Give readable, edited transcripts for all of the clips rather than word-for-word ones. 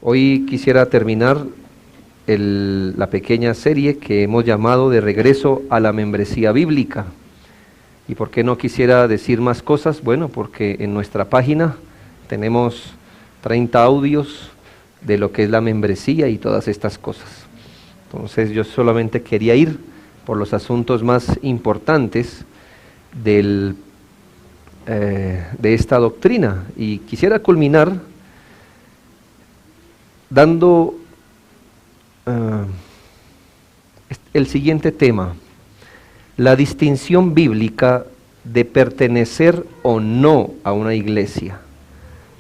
Hoy quisiera terminar la pequeña serie que hemos llamado De regreso a la membresía bíblica. ¿Y por qué no quisiera decir más cosas? Bueno, porque en nuestra página tenemos 30 audios de lo que es la membresía y todas estas cosas. Entonces yo solamente quería ir por los asuntos más importantes de esta doctrina, y quisiera culminar dando el siguiente tema: la distinción bíblica de pertenecer o no a una iglesia.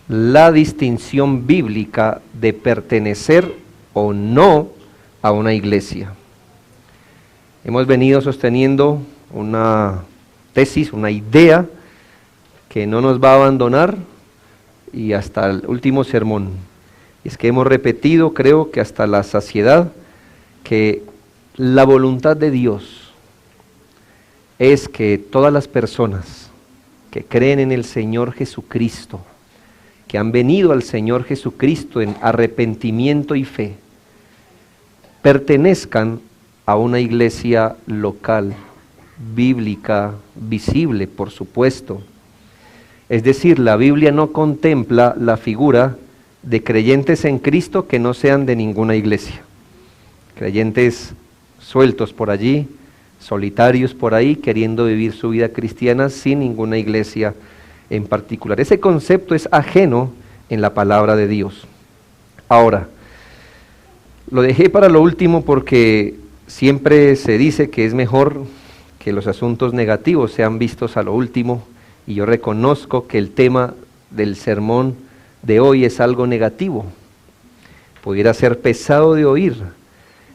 La distinción bíblica de pertenecer o no a una iglesia. Hemos venido sosteniendo una tesis, una idea que no nos va a abandonar y hasta el último sermón. Es que hemos repetido, creo que hasta la saciedad, que la voluntad de Dios es que todas las personas que creen en el Señor Jesucristo, que han venido al Señor Jesucristo en arrepentimiento y fe, pertenezcan a una iglesia local, bíblica, visible, por supuesto. Es decir, la Biblia no contempla la figura de creyentes en Cristo que no sean de ninguna iglesia. Creyentes sueltos por allí, solitarios por ahí, queriendo vivir su vida cristiana sin ninguna iglesia en particular. Ese concepto es ajeno en la palabra de Dios. Ahora, lo dejé para lo último porque siempre se dice que es mejor que los asuntos negativos sean vistos a lo último, y yo reconozco que el tema del sermón de hoy es algo negativo. Pudiera ser pesado de oír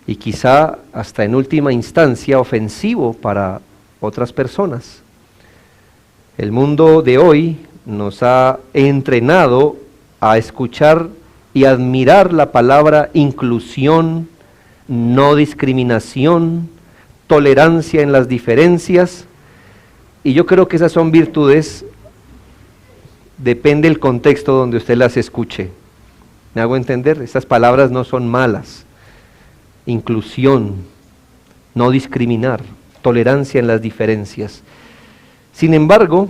y quizá hasta en última instancia ofensivo para otras personas. El mundo de hoy nos ha entrenado a escuchar y admirar la palabra inclusión, no discriminación, tolerancia en las diferencias, y yo creo que esas son virtudes, depende del contexto donde usted las escuche. ¿Me hago entender? Estas palabras no son malas. Inclusión, no discriminar, tolerancia en las diferencias. Sin embargo,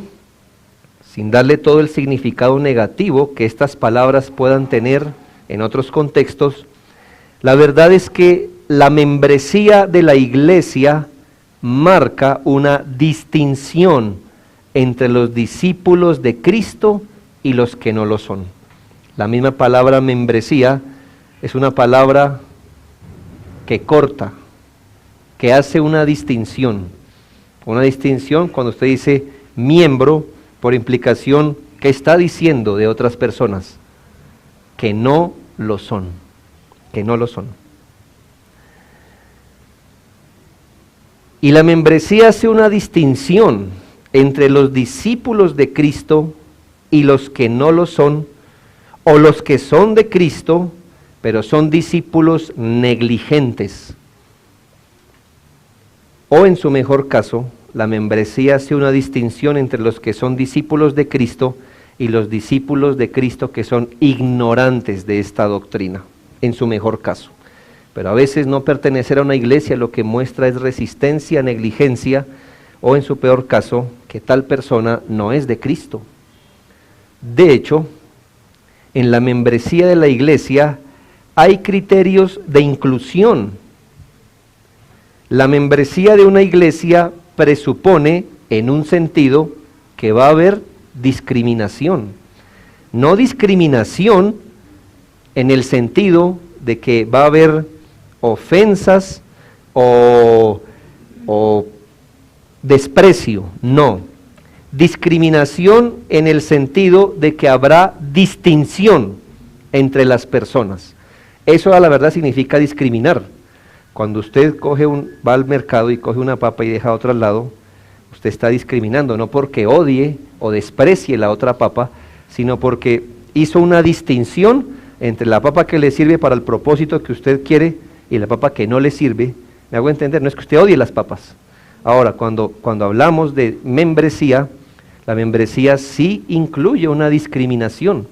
sin darle todo el significado negativo que estas palabras puedan tener en otros contextos, la verdad es que la membresía de la iglesia marca una distinción entre los discípulos de Cristo y los que no lo son. La misma palabra membresía es una palabra que corta, que hace una distinción. Una distinción cuando usted dice miembro, por implicación, ¿qué está diciendo de otras personas? Que no lo son, que no lo son. Y la membresía hace una distinción entre los discípulos de Cristo y los que no lo son, o los que son de Cristo, pero son discípulos negligentes. O en su mejor caso, la membresía hace una distinción entre los que son discípulos de Cristo y los discípulos de Cristo que son ignorantes de esta doctrina, en su mejor caso. Pero a veces no pertenecer a una iglesia lo que muestra es resistencia, negligencia, o en su peor caso, que tal persona no es de Cristo. De hecho, en la membresía de la iglesia hay criterios de inclusión. La membresía de una iglesia presupone, en un sentido, que va a haber discriminación. No discriminación en el sentido de que va a haber ofensas o desprecio, no. Discriminación en el sentido de que habrá distinción entre las personas. Eso a la verdad significa discriminar. Cuando usted va al mercado y coge una papa y deja otra al lado, usted está discriminando, no porque odie o desprecie la otra papa, sino porque hizo una distinción entre la papa que le sirve para el propósito que usted quiere y la papa que no le sirve. ¿Me hago entender? No es que usted odie las papas. Ahora, cuando hablamos de membresía, la membresía sí incluye una discriminación.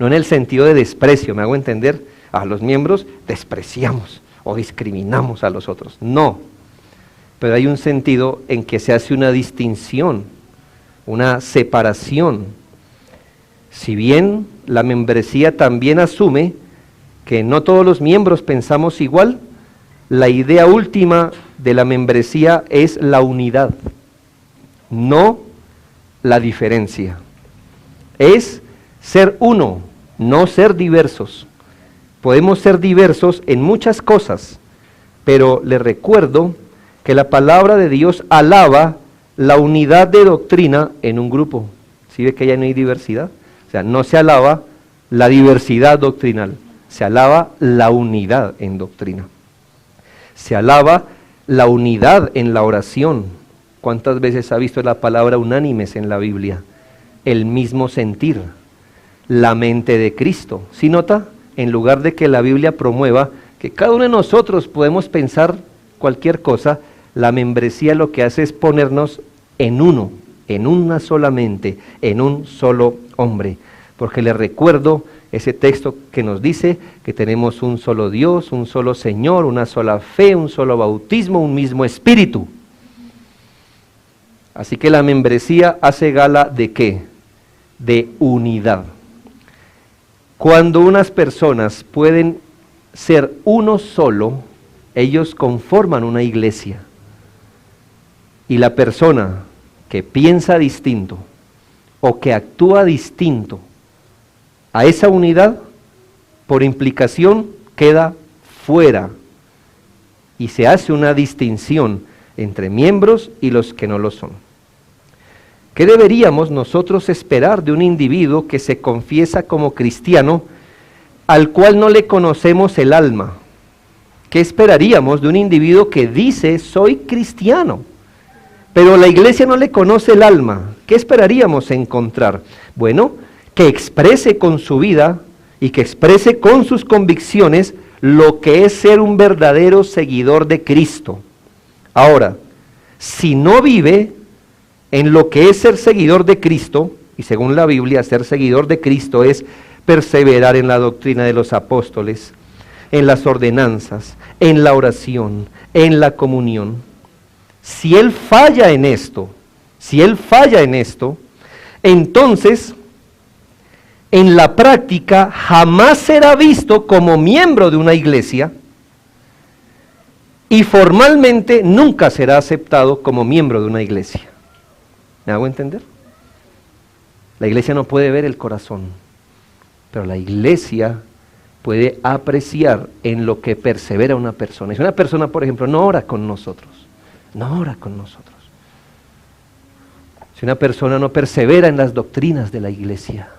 no en el sentido de desprecio, me hago entender, a los miembros despreciamos o discriminamos a los otros, no, pero hay un sentido en que se hace una distinción, una separación. Si bien la membresía también asume que no todos los miembros pensamos igual, la idea última de la membresía es la unidad, no la diferencia. Es ser uno, no ser diversos. Podemos ser diversos en muchas cosas, pero les recuerdo que la palabra de Dios alaba la unidad de doctrina en un grupo. ¿Sí ve que ya no hay diversidad? O sea, no se alaba la diversidad doctrinal, se alaba la unidad en doctrina. Se alaba la unidad en la oración. ¿Cuántas veces ha visto la palabra unánimes en la Biblia? El mismo sentir, la mente de Cristo. ¿Sí nota? En lugar de que la Biblia promueva que cada uno de nosotros podemos pensar cualquier cosa, la membresía lo que hace es ponernos en uno, en una sola mente, en un solo hombre. Porque les recuerdo ese texto que nos dice que tenemos un solo Dios, un solo Señor, una sola fe, un solo bautismo, un mismo Espíritu. Así que la membresía hace gala ¿de qué? De unidad. Cuando unas personas pueden ser uno solo, ellos conforman una iglesia. Y la persona que piensa distinto o que actúa distinto a esa unidad, por implicación, queda fuera. Y se hace una distinción entre miembros y los que no lo son. ¿Qué deberíamos nosotros esperar de un individuo que se confiesa como cristiano, al cual no le conocemos el alma? ¿Qué esperaríamos de un individuo que dice, soy cristiano, pero la iglesia no le conoce el alma? ¿Qué esperaríamos encontrar? Bueno, que exprese con su vida y que exprese con sus convicciones lo que es ser un verdadero seguidor de Cristo. Ahora, si no vive en lo que es ser seguidor de Cristo, y según la Biblia, ser seguidor de Cristo es perseverar en la doctrina de los apóstoles, en las ordenanzas, en la oración, en la comunión. Si él falla en esto, entonces en la práctica jamás será visto como miembro de una iglesia y formalmente nunca será aceptado como miembro de una iglesia. ¿Me hago entender? La iglesia no puede ver el corazón, pero la iglesia puede apreciar en lo que persevera una persona. Si una persona, por ejemplo, no ora con nosotros, si una persona no persevera en las doctrinas de la iglesia,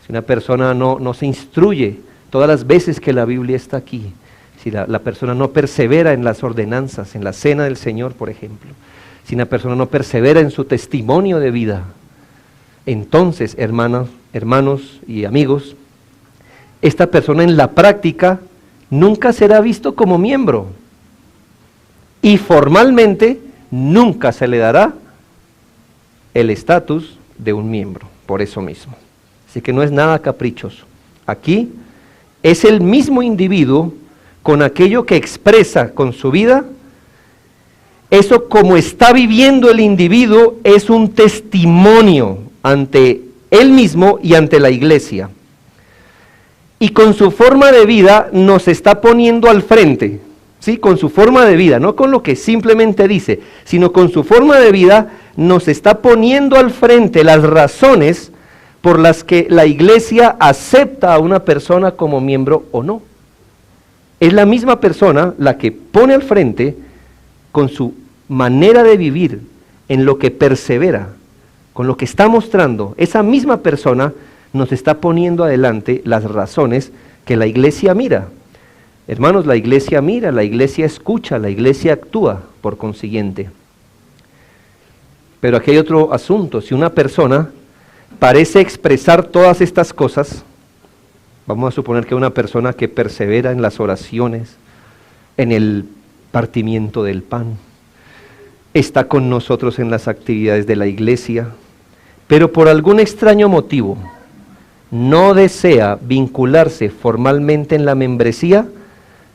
si una persona no se instruye todas las veces que la Biblia está aquí, si la persona no persevera en las ordenanzas, en la cena del Señor, por ejemplo, si una persona no persevera en su testimonio de vida, entonces, hermanos y amigos, esta persona en la práctica nunca será visto como miembro y formalmente nunca se le dará el estatus de un miembro, por eso mismo. Así que no es nada caprichoso. Aquí es el mismo individuo con aquello que expresa con su vida. Eso, como está viviendo el individuo, es un testimonio ante él mismo y ante la iglesia. Y con su forma de vida nos está poniendo al frente, ¿sí? Con su forma de vida, no con lo que simplemente dice, sino con su forma de vida nos está poniendo al frente las razones por las que la iglesia acepta a una persona como miembro o no. Es la misma persona la que pone al frente con su manera de vivir, en lo que persevera, con lo que está mostrando. Esa misma persona nos está poniendo adelante las razones que la iglesia mira. Hermanos, la iglesia mira, la iglesia escucha, la iglesia actúa, por consiguiente. Pero aquí hay otro asunto. Si una persona parece expresar todas estas cosas, vamos a suponer que una persona que persevera en las oraciones, en el partimiento del pan, está con nosotros en las actividades de la iglesia, pero por algún extraño motivo no desea vincularse formalmente en la membresía,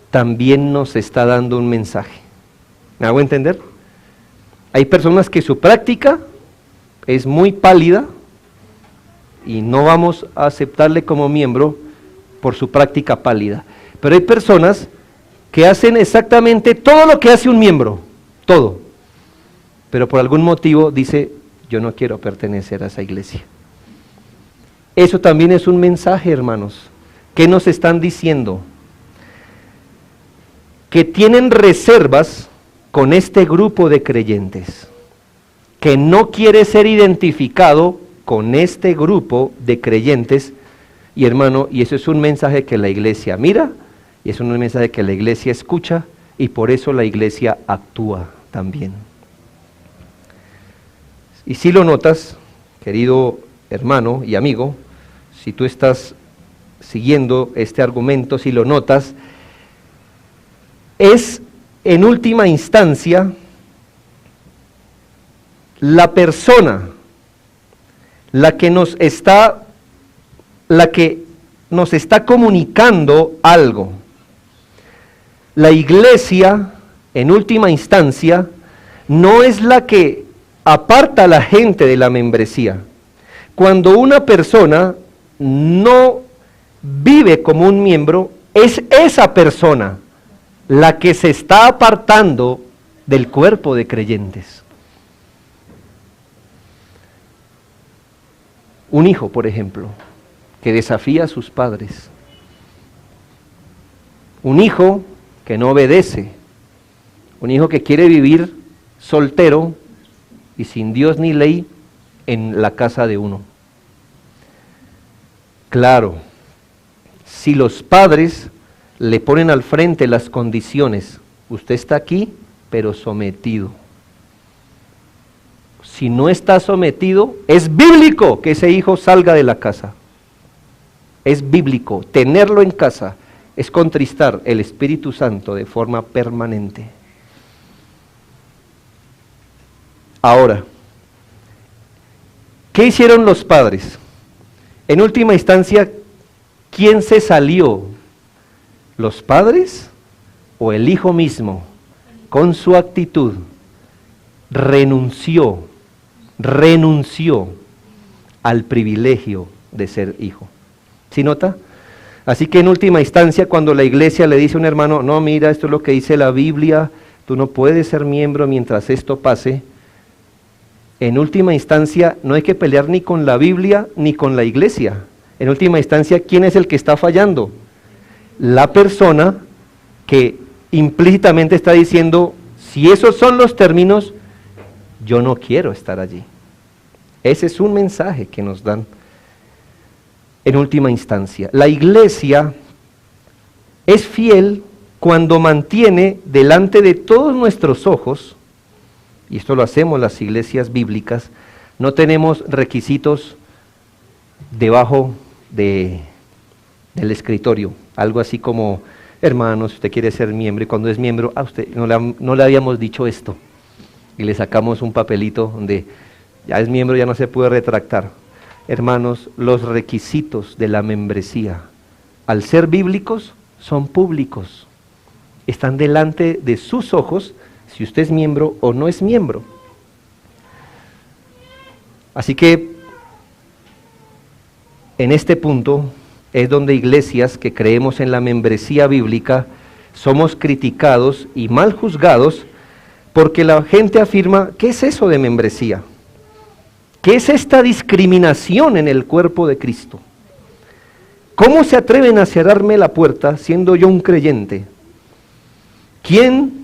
también nos está dando un mensaje. ¿Me hago entender? Hay personas que su práctica es muy pálida y no vamos a aceptarle como miembro por su práctica pálida. Pero hay personas que hacen exactamente todo lo que hace un miembro, todo. Pero por algún motivo dice, yo no quiero pertenecer a esa iglesia. Eso también es un mensaje, hermanos. ¿Qué nos están diciendo? Que tienen reservas con este grupo de creyentes, que no quiere ser identificado con este grupo de creyentes, y hermano, y eso es un mensaje que la iglesia mira, y es un mensaje que la iglesia escucha, y por eso la iglesia actúa también. Y si lo notas, querido hermano y amigo, si tú estás siguiendo este argumento, si lo notas, es en última instancia la persona la que nos está comunicando algo. La iglesia, en última instancia, no es la que aparta a la gente de la membresía. Cuando una persona no vive como un miembro, es esa persona la que se está apartando del cuerpo de creyentes. Un hijo, por ejemplo, que desafía a sus padres. Un hijo que no obedece. Un hijo que quiere vivir soltero y sin Dios ni ley en la casa de uno. Claro, si los padres le ponen al frente las condiciones, usted está aquí, pero sometido. Si no está sometido, es bíblico que ese hijo salga de la casa. Es bíblico, tenerlo en casa es contristar el Espíritu Santo de forma permanente. Ahora, ¿qué hicieron los padres? En última instancia, ¿quién se salió? ¿Los padres o el hijo mismo? Con su actitud, renunció al privilegio de ser hijo. ¿Sí nota? Así que en última instancia, cuando la iglesia le dice a un hermano, no, mira, esto es lo que dice la Biblia, tú no puedes ser miembro mientras esto pase, en última instancia no hay que pelear ni con la Biblia ni con la iglesia. En última instancia, ¿quién es el que está fallando? La persona que implícitamente está diciendo, si esos son los términos, yo no quiero estar allí. Ese es un mensaje que nos dan en última instancia. La iglesia es fiel cuando mantiene delante de todos nuestros ojos, y esto lo hacemos las iglesias bíblicas, no tenemos requisitos debajo del escritorio, algo así como, hermano, si usted quiere ser miembro, y cuando es miembro, a usted no le habíamos dicho esto, y le sacamos un papelito donde ya es miembro, ya no se puede retractar. Hermanos, los requisitos de la membresía, al ser bíblicos, son públicos, están delante de sus ojos, si usted es miembro o no es miembro. Así que en este punto es donde iglesias que creemos en la membresía bíblica somos criticados y mal juzgados porque la gente afirma, ¿qué es eso de membresía? ¿Qué es esta discriminación en el cuerpo de Cristo? ¿Cómo se atreven a cerrarme la puerta siendo yo un creyente? ¿Quién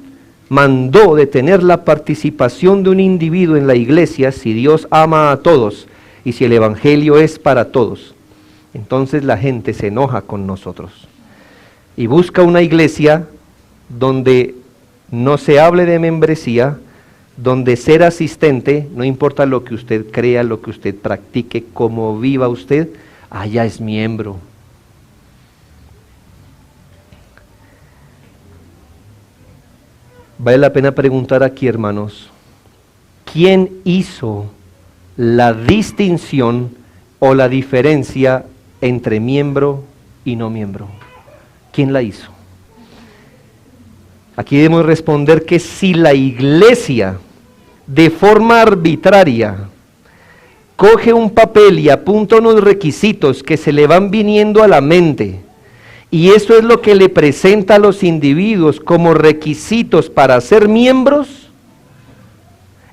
mandó detener la participación de un individuo en la iglesia si Dios ama a todos y si el evangelio es para todos? Entonces la gente se enoja con nosotros y busca una iglesia donde no se hable de membresía, donde ser asistente, no importa lo que usted crea, lo que usted practique, cómo viva usted, allá es miembro. Vale la pena preguntar aquí, hermanos, ¿quién hizo la distinción o la diferencia entre miembro y no miembro. ¿Quién la hizo? Aquí debemos responder que si la iglesia de forma arbitraria coge un papel y apunta unos requisitos que se le van viniendo a la mente, y eso es lo que le presenta a los individuos como requisitos para ser miembros,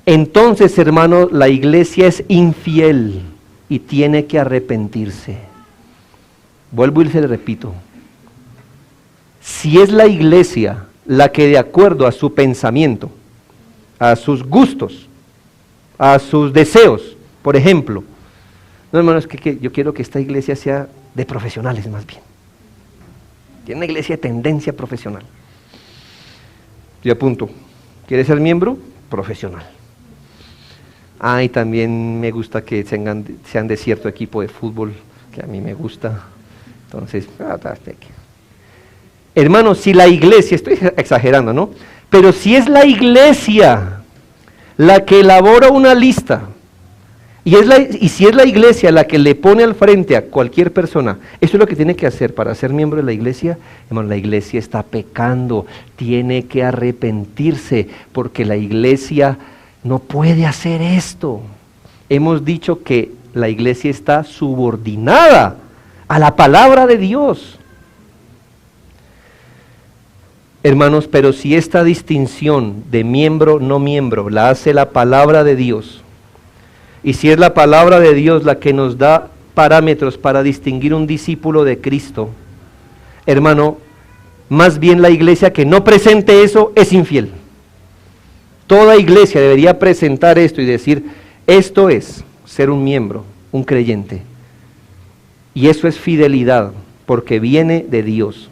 entonces, hermano, la iglesia es infiel y tiene que arrepentirse. Vuelvo y se le repito. Si es la iglesia la que de acuerdo a su pensamiento, a sus gustos, a sus deseos, por ejemplo, no, hermano, es que yo quiero que esta iglesia sea de profesionales más bien. Tiene una iglesia de tendencia profesional. Yo apunto, ¿quiere ser miembro? Profesional. Y también me gusta que sean de cierto equipo de fútbol, que a mí me gusta. Entonces, hermano, si la iglesia, estoy exagerando, ¿no? Pero si es la iglesia la que elabora una lista, y si es la iglesia la que le pone al frente a cualquier persona, eso es lo que tiene que hacer para ser miembro de la iglesia. Hermano, la iglesia está pecando, tiene que arrepentirse, porque la iglesia no puede hacer esto. Hemos dicho que la iglesia está subordinada a la palabra de Dios. Hermanos, pero si esta distinción de miembro, no miembro, la hace la palabra de Dios, y si es la palabra de Dios la que nos da parámetros para distinguir un discípulo de Cristo, hermano, más bien la iglesia que no presente eso es infiel. Toda iglesia debería presentar esto y decir, esto es ser un miembro, un creyente. Y eso es fidelidad, porque viene de Dios.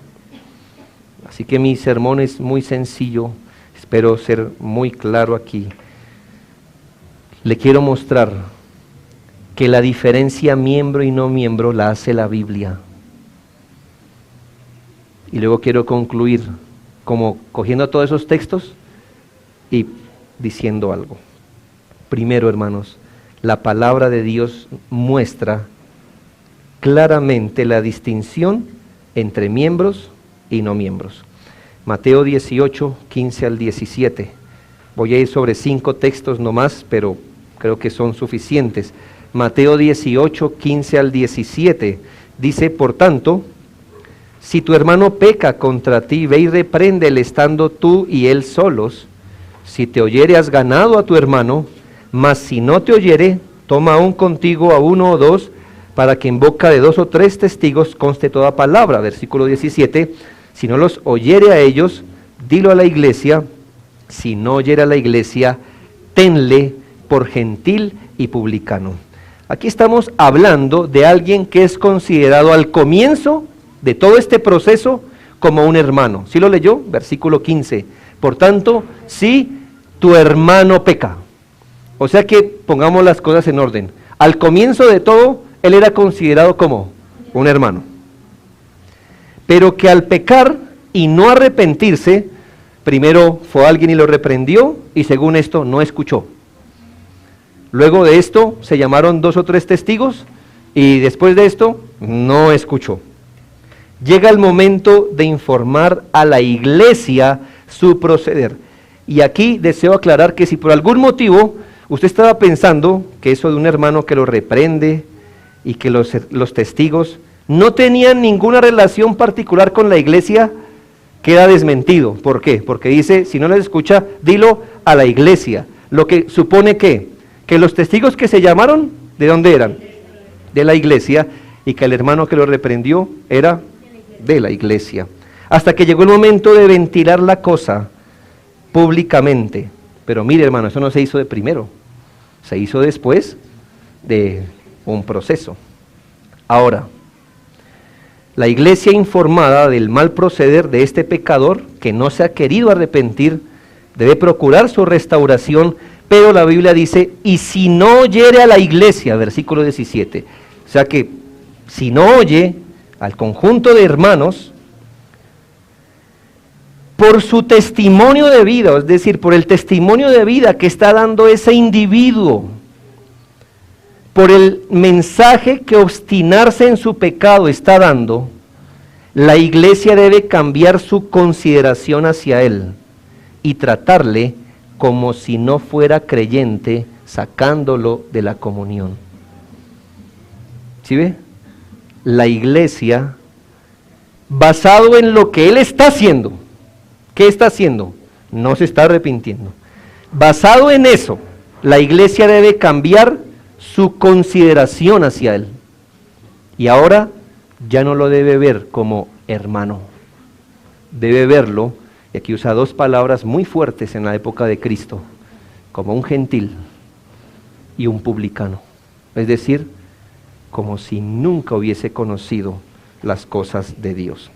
Así que mi sermón es muy sencillo, espero ser muy claro aquí. Le quiero mostrar que la diferencia miembro y no miembro la hace la Biblia. Y luego quiero concluir como cogiendo todos esos textos y diciendo algo. Primero, hermanos, la palabra de Dios muestra claramente la distinción entre miembros y no miembros. Mateo 18, 15 al 17. Voy a ir sobre 5 textos nomás, pero creo que son suficientes. Mateo 18, 15 al 17. Dice, por tanto, si tu hermano peca contra ti, ve y repréndele estando tú y él solos. Si te oyere, has ganado a tu hermano, mas si no te oyere, toma aún contigo a 1 o 2, para que en boca de 2 o 3 testigos conste toda palabra. Versículo 17, si no los oyere a ellos, dilo a la iglesia. Si no oyere a la iglesia, tenle por gentil y publicano. Aquí estamos hablando de alguien que es considerado al comienzo de todo este proceso como un hermano. ¿Sí lo leyó? Versículo 15. Por tanto, si tu hermano peca. O sea que pongamos las cosas en orden. Al comienzo de todo, él era considerado como un hermano. Pero que al pecar y no arrepentirse, primero fue alguien y lo reprendió, y según esto no escuchó. Luego de esto se llamaron 2 o 3 testigos, y después de esto no escuchó. Llega el momento de informar a la iglesia su proceder. Y aquí deseo aclarar que si por algún motivo usted estaba pensando que eso de un hermano que lo reprende y que los testigos no tenían ninguna relación particular con la iglesia, queda desmentido. ¿Por qué? Porque dice, si no les escucha, dilo a la iglesia. Lo que supone que los testigos que se llamaron, ¿de dónde eran? De la iglesia, y que el hermano que lo reprendió era de la iglesia. Hasta que llegó el momento de ventilar la cosa públicamente. Pero mire, hermano, eso no se hizo de primero, se hizo después de un proceso. Ahora, la iglesia informada del mal proceder de este pecador que no se ha querido arrepentir, debe procurar su restauración, pero la Biblia dice, y si no oyere a la iglesia, versículo 17, o sea que si no oye al conjunto de hermanos, por su testimonio de vida, es decir, por el testimonio de vida que está dando ese individuo, por el mensaje que obstinarse en su pecado está dando, la iglesia debe cambiar su consideración hacia él y tratarle como si no fuera creyente, sacándolo de la comunión. ¿Sí ve? La iglesia, basado en lo que él está haciendo, ¿qué está haciendo? No se está arrepintiendo. Basado en eso, la iglesia debe cambiar su consideración hacia él. Y ahora ya no lo debe ver como hermano. Debe verlo, y aquí usa dos palabras muy fuertes en la época de Cristo, como un gentil y un publicano. Es decir, como si nunca hubiese conocido las cosas de Dios.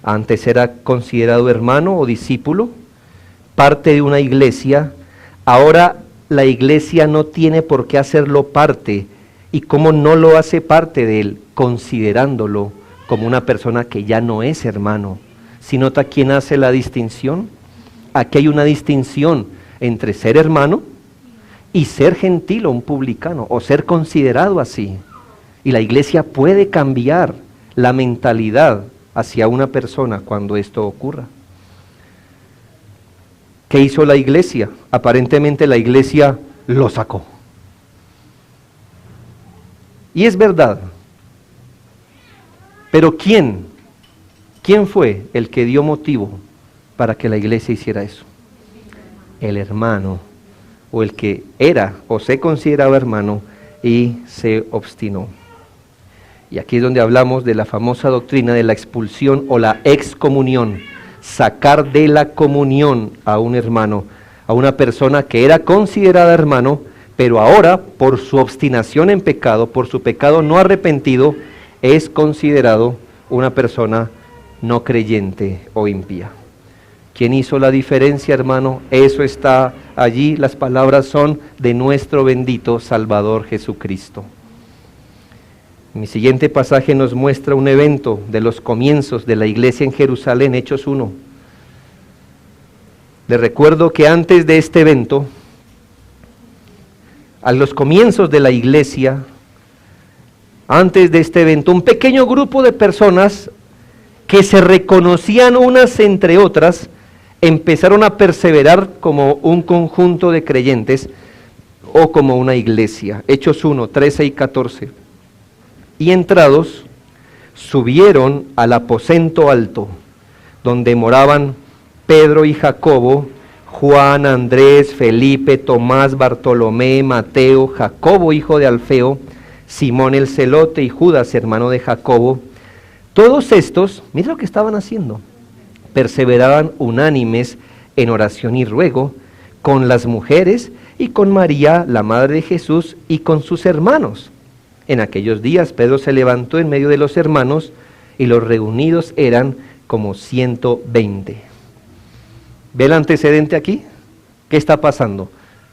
Antes era considerado hermano o discípulo, parte de una iglesia. Ahora la iglesia no tiene por qué hacerlo parte, y como no lo hace parte de él, considerándolo como una persona que ya no es hermano. ¿Sí nota quién hace la distinción? Aquí hay una distinción entre ser hermano y ser gentil o un publicano, o ser considerado así. Y la iglesia puede cambiar la mentalidad hacia una persona cuando esto ocurra. ¿Qué hizo la iglesia? Aparentemente la iglesia lo sacó. Y es verdad. Pero ¿quién fue el que dio motivo para que la iglesia hiciera eso? El hermano, o el que era o se consideraba hermano y se obstinó. Y aquí es donde hablamos de la famosa doctrina de la expulsión o la excomunión. Sacar de la comunión a un hermano, a una persona que era considerada hermano, pero ahora por su obstinación en pecado, por su pecado no arrepentido, es considerado una persona no creyente o impía. ¿Quién hizo la diferencia, hermano? Eso está allí, las palabras son de nuestro bendito Salvador Jesucristo. Mi siguiente pasaje nos muestra un evento de los comienzos de la iglesia en Jerusalén, Hechos 1. Les recuerdo que antes de este evento, a los comienzos de la iglesia, antes de este evento, un pequeño grupo de personas que se reconocían unas entre otras, empezaron a perseverar como un conjunto de creyentes o como una iglesia. Hechos 1, 13 y 14. Y entrados, subieron al aposento alto, donde moraban Pedro y Jacobo, Juan, Andrés, Felipe, Tomás, Bartolomé, Mateo, Jacobo, hijo de Alfeo, Simón el celote y Judas, hermano de Jacobo. Todos estos, mira lo que estaban haciendo, perseveraban unánimes en oración y ruego con las mujeres y con María, la madre de Jesús, y con sus hermanos. En aquellos días Pedro se levantó en medio de los hermanos y los reunidos eran como 120. ¿Ve el antecedente aquí? ¿Qué está pasando?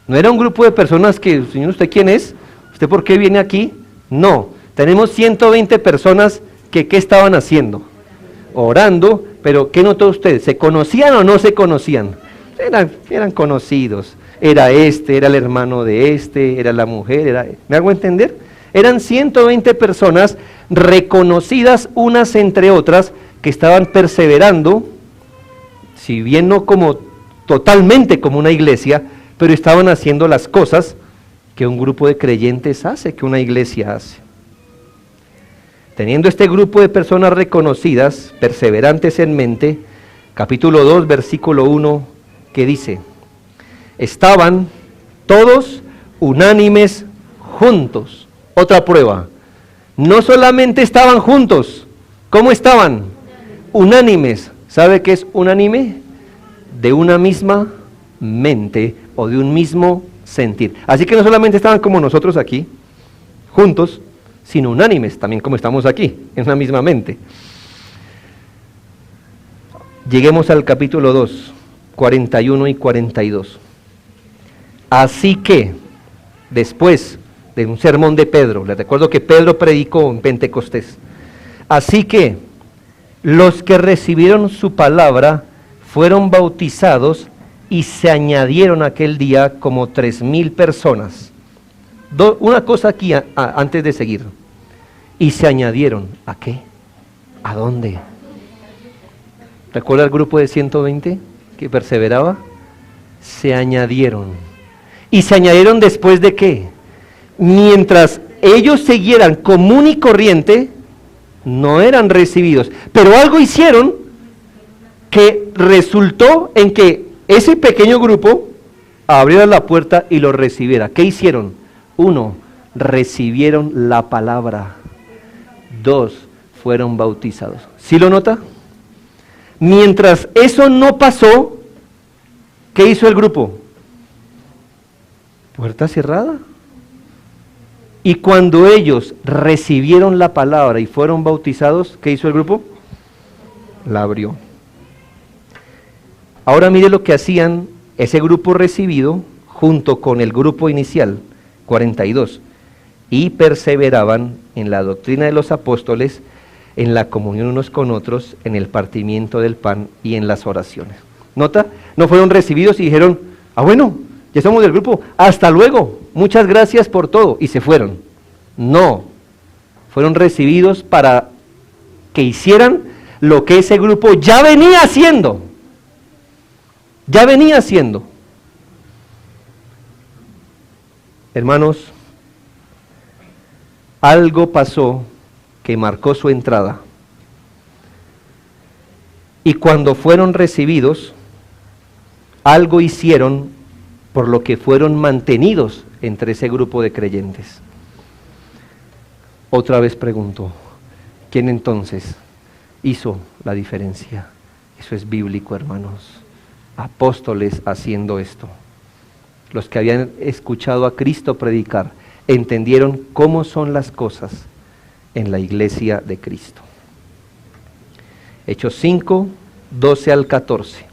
No era un grupo de personas que, señor, ¿usted quién es? ¿Usted por qué viene aquí? No, tenemos 120 personas que ¿qué estaban haciendo? Orando, pero ¿qué notó usted? ¿Se conocían o no se conocían? Eran conocidos. Era era el hermano de era la mujer, ¿me hago entender? Eran 120 personas reconocidas unas entre otras que estaban perseverando, si bien no como totalmente como una iglesia, pero estaban haciendo las cosas que un grupo de creyentes hace, que una iglesia hace. Teniendo este grupo de personas reconocidas, perseverantes en mente, capítulo 2, versículo 1, que dice: estaban todos unánimes juntos. Otra prueba, no solamente estaban juntos, ¿cómo estaban? Unánimes. ¿Sabe qué es unánime? De una misma mente o de un mismo sentir. Así que no solamente estaban como nosotros aquí, juntos, sino unánimes, también como estamos aquí, en una misma mente. Lleguemos al capítulo 2, 41 y 42. Así que, después de un sermón de Pedro, les recuerdo que Pedro predicó en Pentecostés, así que los que recibieron su palabra fueron bautizados y se añadieron aquel día como 3,000 personas. Una cosa aquí antes de seguir. Y se añadieron. ¿A qué? ¿A dónde? ¿Recuerda el grupo de 120 que perseveraba? Se añadieron. ¿Y se añadieron después de qué? Mientras ellos siguieran común y corriente, no eran recibidos. Pero algo hicieron que resultó en que ese pequeño grupo abriera la puerta y lo recibiera. ¿Qué hicieron? 1, recibieron la palabra. 2, fueron bautizados. ¿Sí lo nota? Mientras eso no pasó, ¿qué hizo el grupo? Puerta cerrada. Y cuando ellos recibieron la palabra y fueron bautizados, ¿qué hizo el grupo? La abrió. Ahora mire lo que hacían ese grupo recibido junto con el grupo inicial, 42, y perseveraban en la doctrina de los apóstoles, en la comunión unos con otros, en el partimiento del pan y en las oraciones. ¿Nota? No fueron recibidos y dijeron, bueno, ya somos del grupo, hasta luego, muchas gracias por todo, y se fueron. No, fueron recibidos para que hicieran lo que ese grupo ya venía haciendo. Ya venía haciendo. Hermanos, algo pasó que marcó su entrada. Y cuando fueron recibidos, algo hicieron por lo que fueron mantenidos entre ese grupo de creyentes. Otra vez pregunto, ¿quién entonces hizo la diferencia? Eso es bíblico, hermanos. Apóstoles haciendo esto. Los que habían escuchado a Cristo predicar, entendieron cómo son las cosas en la iglesia de Cristo. Hechos 5, 12 al 14.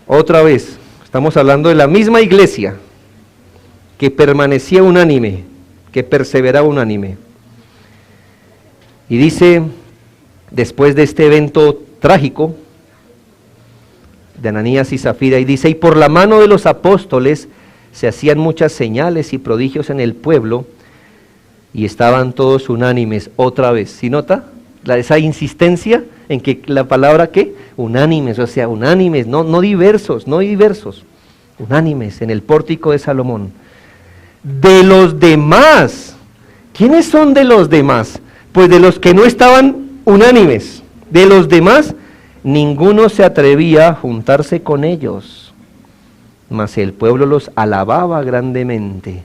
Otra vez, estamos hablando de la misma iglesia que permanecía unánime, que perseveraba unánime. Y dice, después de este evento trágico de Ananías y Zafira, y dice, y por la mano de los apóstoles se hacían muchas señales y prodigios en el pueblo, y estaban todos unánimes. Otra vez, ¿sí nota? Esa insistencia en que la palabra, ¿qué? Unánimes, o sea, unánimes, no diversos, unánimes, en el pórtico de Salomón. De los demás, ¿quiénes son de los demás? Pues de los que no estaban unánimes, de los demás, ninguno se atrevía a juntarse con ellos, mas el pueblo los alababa grandemente,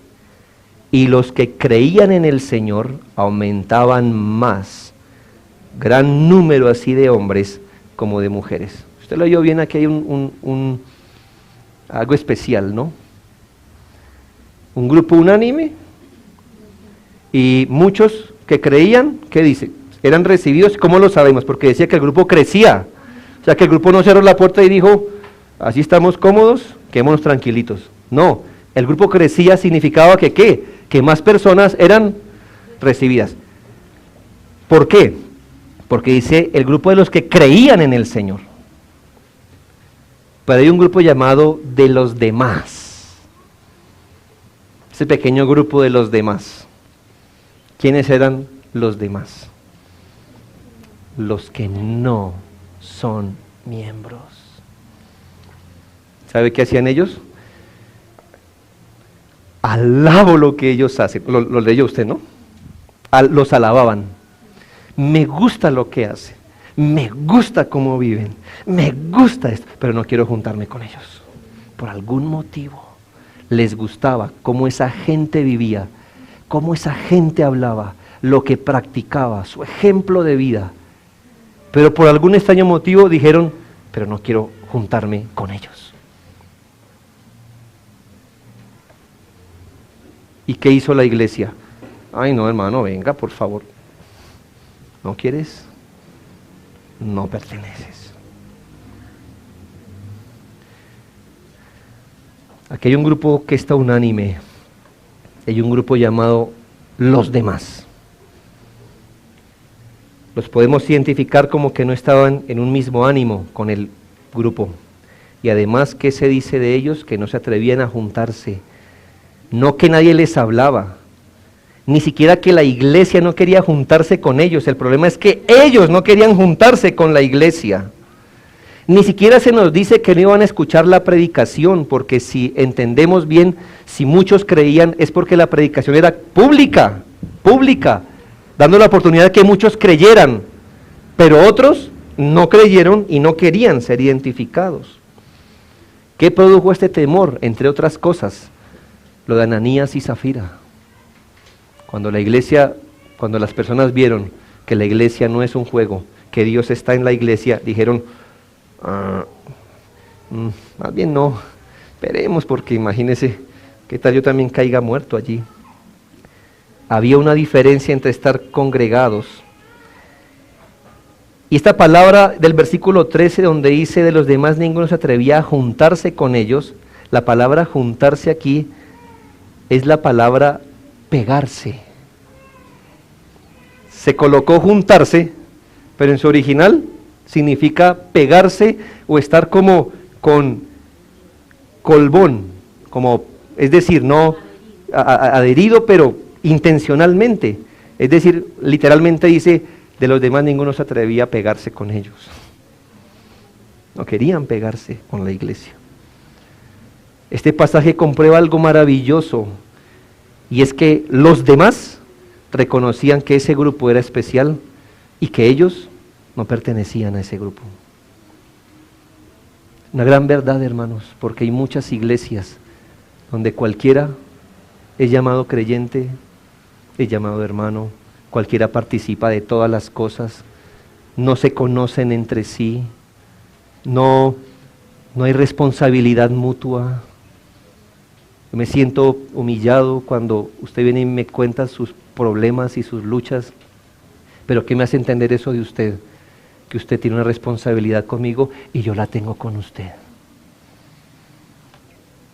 y los que creían en el Señor aumentaban más, gran número así de hombres como de mujeres. Usted lo oyó bien, aquí hay algo especial, ¿no? Un grupo unánime y muchos que creían, ¿qué dice? Eran recibidos. ¿Cómo lo sabemos? Porque decía que el grupo crecía. O sea, que el grupo no cerró la puerta y dijo, así estamos cómodos, quedémonos tranquilitos. No, el grupo crecía significaba que ¿qué? Que más personas eran recibidas. ¿Por qué? Porque dice el grupo de los que creían en el Señor. Pero hay un grupo llamado de los demás. Ese pequeño grupo de los demás. ¿Quiénes eran los demás? Los que no son miembros. ¿Sabe qué hacían ellos? Alabo lo que ellos hacen. Lo leyó usted, ¿no? Los alababan. Me gusta lo que hacen. Me gusta cómo viven. Me gusta esto. Pero no quiero juntarme con ellos. Por algún motivo. Les gustaba cómo esa gente vivía, cómo esa gente hablaba, lo que practicaba, su ejemplo de vida. Pero por algún extraño motivo dijeron, pero no quiero juntarme con ellos. ¿Y qué hizo la iglesia? Ay, no, hermano, venga, por favor. ¿No quieres? No perteneces. Aquí hay un grupo que está unánime. Hay un grupo llamado los demás. Los podemos identificar como que no estaban en un mismo ánimo con el grupo. Y además, ¿qué se dice de ellos? Que no se atrevían a juntarse. no que nadie les hablaba, ni siquiera que la iglesia no quería juntarse con ellos. El problema es que ellos no querían juntarse con la iglesia. Ni siquiera se nos dice que no iban a escuchar la predicación, porque si entendemos bien, si muchos creían es porque la predicación era pública, dando la oportunidad de que muchos creyeran, pero otros no creyeron y no querían ser identificados. ¿Qué produjo este temor? Entre otras cosas, lo de Ananías y Zafira. Cuando las personas vieron que la iglesia no es un juego, que Dios está en la iglesia, dijeron, más bien no, esperemos, porque imagínense, ¿qué tal yo también caiga muerto allí? Había una diferencia entre estar congregados. Y esta palabra del versículo 13, donde dice, de los demás ninguno se atrevía a juntarse con ellos, la palabra juntarse aquí es la palabra pegarse. Se colocó juntarse, pero en su original significa pegarse o estar como con colbón, es decir, no adherido, pero intencionalmente. Es decir, literalmente dice, de los demás ninguno se atrevía a pegarse con ellos. No querían pegarse con la iglesia. Este pasaje comprueba algo maravilloso, y es que los demás reconocían que ese grupo era especial y que ellos no pertenecían a ese grupo. Una gran verdad, hermanos, porque hay muchas iglesias donde cualquiera es llamado creyente, es llamado hermano, cualquiera participa de todas las cosas, no se conocen entre sí, no hay responsabilidad mutua. Yo me siento humillado cuando usted viene y me cuenta sus problemas y sus luchas, pero ¿qué me hace entender eso de usted? Que usted tiene una responsabilidad conmigo y yo la tengo con usted.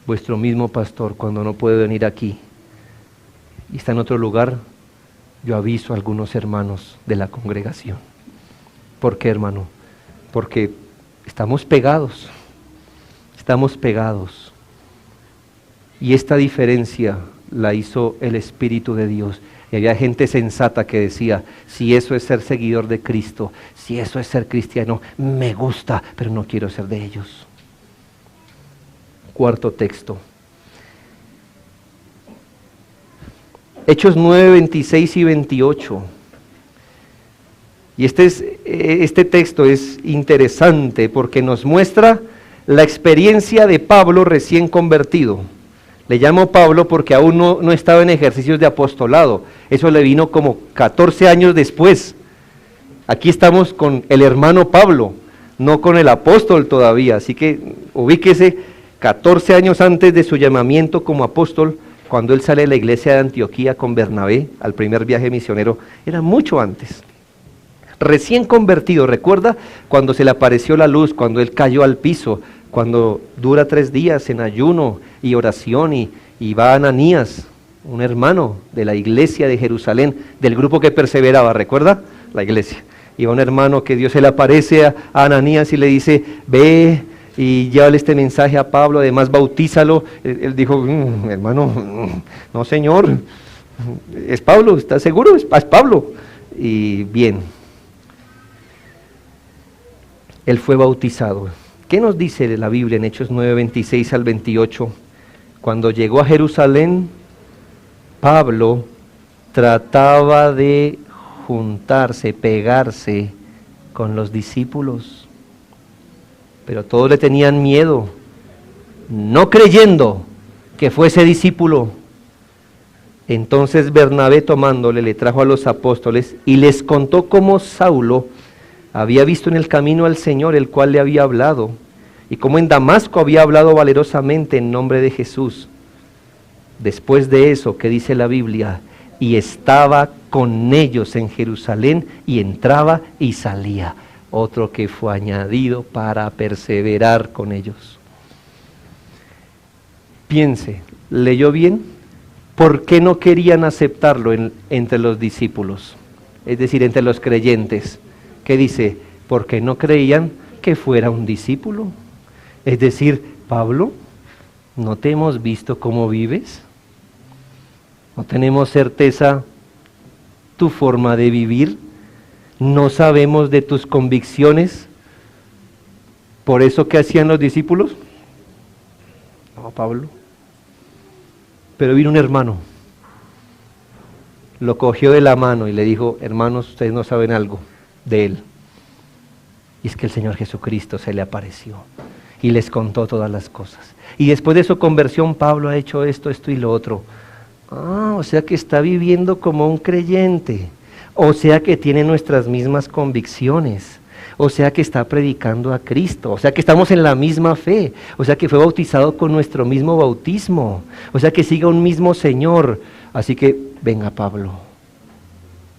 Vuestro mismo pastor, cuando no puede venir aquí y está en otro lugar, yo aviso a algunos hermanos de la congregación. ¿Por qué, hermano? Porque estamos pegados. Y esta diferencia la hizo el Espíritu de Dios. Y había gente sensata que decía, si eso es ser seguidor de Cristo, si eso es ser cristiano, me gusta, pero no quiero ser de ellos. Cuarto texto. Hechos 9, 26 y 28. Y este texto es interesante porque nos muestra la experiencia de Pablo recién convertido. Le llamo Pablo porque aún no estaba en ejercicios de apostolado. Eso le vino como 14 años después. Aquí estamos con el hermano Pablo, no con el apóstol todavía. Así que ubíquese 14 años antes de su llamamiento como apóstol, cuando él sale de la iglesia de Antioquía con Bernabé, al primer viaje misionero, era mucho antes. Recién convertido, ¿recuerda? Cuando se le apareció la luz, cuando él cayó al piso, cuando dura 3 días en ayuno y oración y va a Ananías, un hermano de la iglesia de Jerusalén, del grupo que perseveraba, ¿recuerda? La iglesia. Y va un hermano que Dios se le aparece a Ananías y le dice, ve y llévale este mensaje a Pablo, además bautízalo. Él dijo, hermano, no señor, es Pablo, ¿estás seguro? Es Pablo. Y bien, él fue bautizado. ¿Qué nos dice la Biblia en Hechos 9, 26 al 28? Cuando llegó a Jerusalén, Pablo trataba de juntarse, pegarse con los discípulos, pero todos le tenían miedo, no creyendo que fuese discípulo. Entonces Bernabé, tomándole, le trajo a los apóstoles y les contó cómo Saulo había visto en el camino al Señor, el cual le había hablado, y cómo en Damasco había hablado valerosamente en nombre de Jesús. Después de eso, ¿qué dice la Biblia? Y estaba con ellos en Jerusalén, y entraba y salía. Otro que fue añadido para perseverar con ellos. Piense, ¿leyó bien? ¿Por qué no querían aceptarlo entre los discípulos? Es decir, entre los creyentes. ¿Qué dice? Porque no creían que fuera un discípulo. Es decir, Pablo, ¿no te hemos visto cómo vives? No tenemos certeza tu forma de vivir, no sabemos de tus convicciones. Por eso, ¿qué hacían los discípulos? No, Pablo. Pero vino un hermano, lo cogió de la mano y le dijo: hermanos, ustedes no saben algo de él. Y es que el Señor Jesucristo se le apareció y les contó todas las cosas. Y después de su conversión, Pablo ha hecho esto, esto y lo otro. O sea que está viviendo como un creyente. O sea que tiene nuestras mismas convicciones. O sea que está predicando a Cristo. O sea que estamos en la misma fe. O sea que fue bautizado con nuestro mismo bautismo. O sea que sigue un mismo Señor. Así que venga Pablo.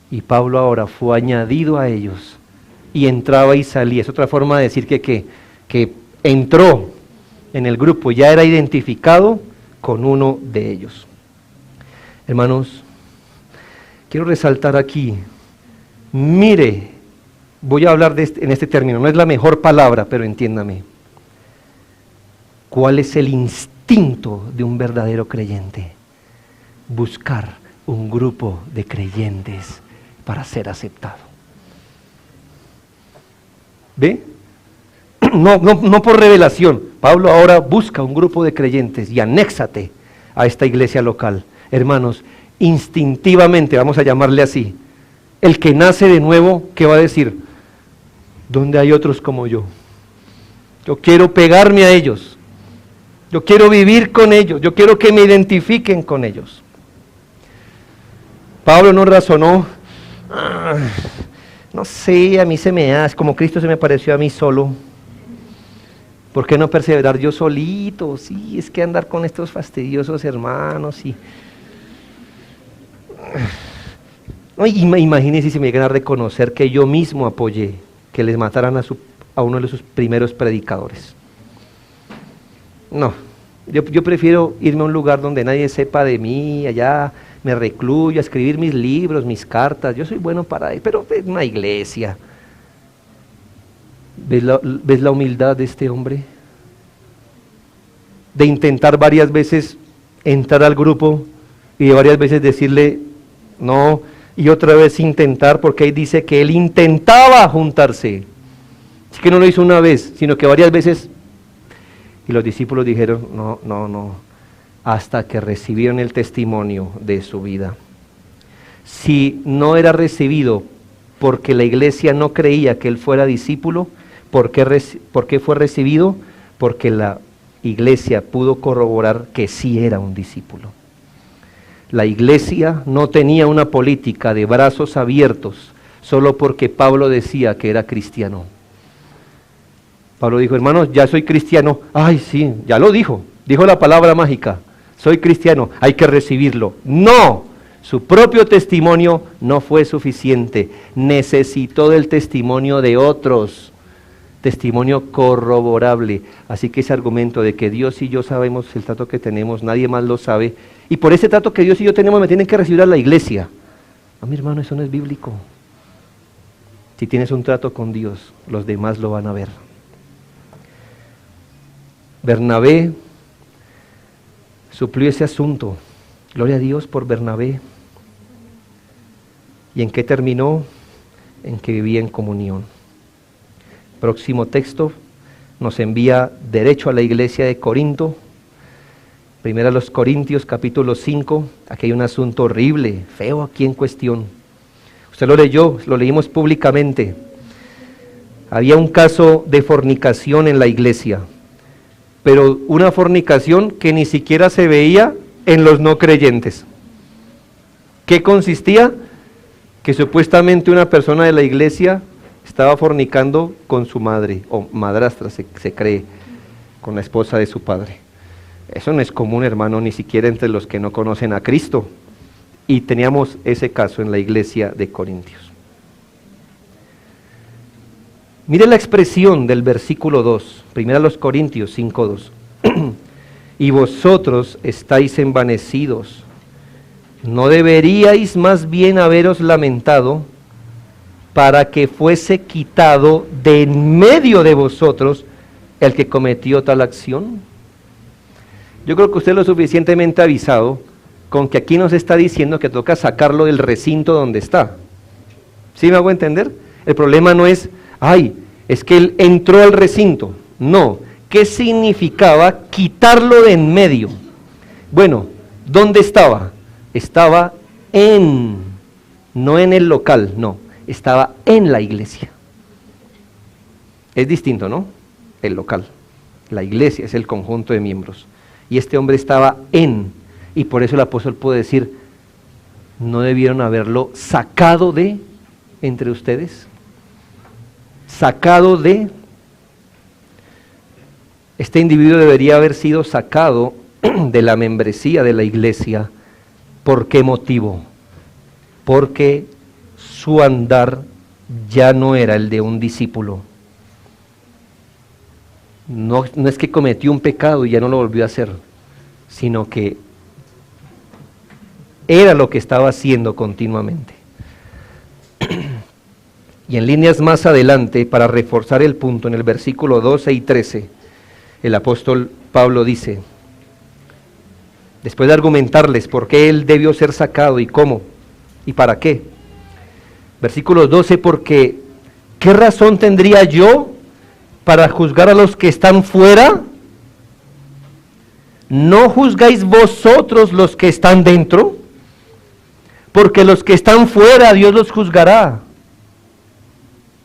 Y Pablo ahora fue añadido a ellos. Y entraba y salía. Es otra forma de decir que entró en el grupo. Ya era identificado con uno de ellos. Hermanos, quiero resaltar aquí. Mire, voy a hablar en este término, no es la mejor palabra, pero entiéndame. ¿Cuál es el instinto de un verdadero creyente? Buscar un grupo de creyentes para ser aceptado. ¿Ve? No por revelación. Pablo ahora busca un grupo de creyentes y anéxate a esta iglesia local. Hermanos, instintivamente, vamos a llamarle así, el que nace de nuevo, ¿qué va a decir? ¿Dónde hay otros como yo? Yo quiero pegarme a ellos, yo quiero vivir con ellos, yo quiero que me identifiquen con ellos. Pablo no razonó, no sé, a mí se me hace, como Cristo se me pareció a mí solo. ¿Por qué no perseverar yo solito? Sí, es que andar con estos fastidiosos hermanos y... Imagínense si me llegan a reconocer que yo mismo apoyé que les mataran a uno de sus primeros predicadores. No, yo prefiero irme a un lugar donde nadie sepa de mí, allá me recluyo, a escribir mis libros, mis cartas. Yo soy bueno para él, pero es una iglesia. ¿Ves la humildad de este hombre? De intentar varias veces entrar al grupo y de varias veces decirle no, y otra vez intentar, porque ahí dice que él intentaba juntarse. Así que no lo hizo una vez, sino que varias veces. Y los discípulos dijeron, no, hasta que recibieron el testimonio de su vida. Si no era recibido porque la iglesia no creía que él fuera discípulo, ¿por qué fue recibido? Porque la iglesia pudo corroborar que sí era un discípulo. La iglesia no tenía una política de brazos abiertos solo porque Pablo decía que era cristiano. Pablo dijo, hermanos, ya soy cristiano. Ay, sí, ya lo dijo la palabra mágica, soy cristiano, hay que recibirlo. No, su propio testimonio no fue suficiente, necesitó del testimonio de otros, testimonio corroborable. Así que ese argumento de que Dios y yo sabemos el trato que tenemos, nadie más lo sabe, y por ese trato que Dios y yo tenemos me tienen que recibir a la iglesia. A mi hermano, eso no es bíblico. Si tienes un trato con Dios, los demás lo van a ver. Bernabé suplió ese asunto. Gloria a Dios por Bernabé. ¿Y en qué terminó? En que vivía en comunión. Próximo texto nos envía derecho a la iglesia de Corinto. Primero a los Corintios, capítulo 5. Aquí hay un asunto horrible, feo aquí en cuestión. Usted lo leyó, lo leímos públicamente. Había un caso de fornicación en la iglesia, pero una fornicación que ni siquiera se veía en los no creyentes. ¿Qué consistía? Que supuestamente una persona de la iglesia estaba fornicando con su madre, o madrastra se cree, con la esposa de su padre. Eso no es común, hermano, ni siquiera entre los que no conocen a Cristo. Y teníamos ese caso en la iglesia de Corintios. Mire la expresión del versículo 2, primero a los Corintios 5:2. Y vosotros estáis envanecidos, ¿no deberíais más bien haberos lamentado para que fuese quitado de en medio de vosotros el que cometió tal acción? Yo creo que usted es lo suficientemente avisado con que aquí nos está diciendo que toca sacarlo del recinto donde está. ¿Sí me hago entender? El problema no es, es que él entró al recinto. No. ¿Qué significaba quitarlo de en medio? Bueno, ¿dónde estaba? Estaba no en el local, no, estaba en la iglesia. Es distinto, ¿no? El local. La iglesia es el conjunto de miembros. Y este hombre estaba y por eso el apóstol puede decir, ¿no debieron haberlo sacado de entre ustedes? Sacado de... Este individuo debería haber sido sacado de la membresía de la iglesia. ¿Por qué motivo? Porque su andar ya no era el de un discípulo. No es que cometió un pecado y ya no lo volvió a hacer, sino que era lo que estaba haciendo continuamente. Y en líneas más adelante, para reforzar el punto, en el versículo 12 y 13, el apóstol Pablo dice, después de argumentarles por qué él debió ser sacado y cómo y para qué. Versículo 12, porque ¿qué razón tendría yo para juzgar a los que están fuera? ¿No juzgáis vosotros los que están dentro? Porque los que están fuera Dios los juzgará.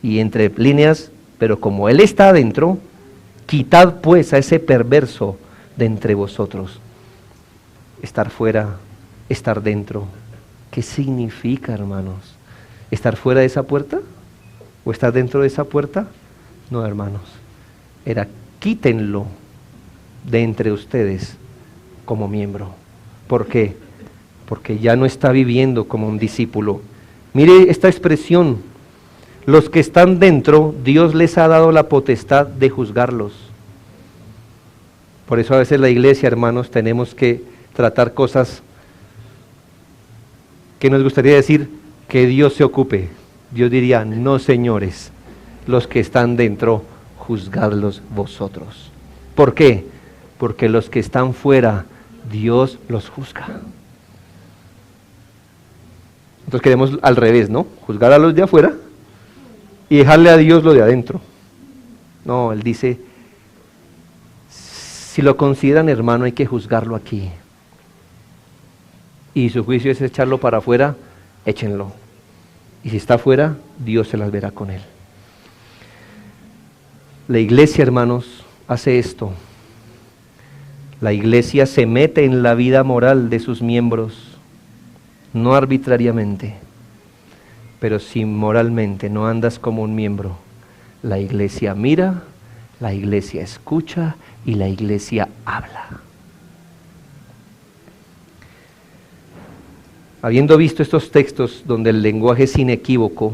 Y entre líneas, pero como Él está adentro, quitad pues a ese perverso de entre vosotros. Estar fuera, estar dentro. ¿Qué significa, hermanos? ¿Estar fuera de esa puerta? ¿O estar dentro de esa puerta? No, hermanos. Era quítenlo de entre ustedes como miembro. ¿Por qué? Porque ya no está viviendo como un discípulo. Mire esta expresión. Los que están dentro, Dios les ha dado la potestad de juzgarlos. Por eso a veces la iglesia, hermanos, tenemos que tratar cosas que nos gustaría decir que Dios se ocupe. Dios diría, no señores, los que están dentro, juzgadlos vosotros. ¿Por qué? Porque los que están fuera, Dios los juzga. Entonces queremos al revés, ¿no? Juzgar a los de afuera y dejarle a Dios lo de adentro. No, Él dice, si lo consideran hermano hay que juzgarlo aquí. Y su juicio es echarlo para afuera, échenlo. Y si está afuera, Dios se las verá con él. La iglesia, hermanos, hace esto. La iglesia se mete en la vida moral de sus miembros, no arbitrariamente, pero si moralmente no andas como un miembro, la iglesia mira, la iglesia escucha y la iglesia habla. Habiendo visto estos textos donde el lenguaje es inequívoco,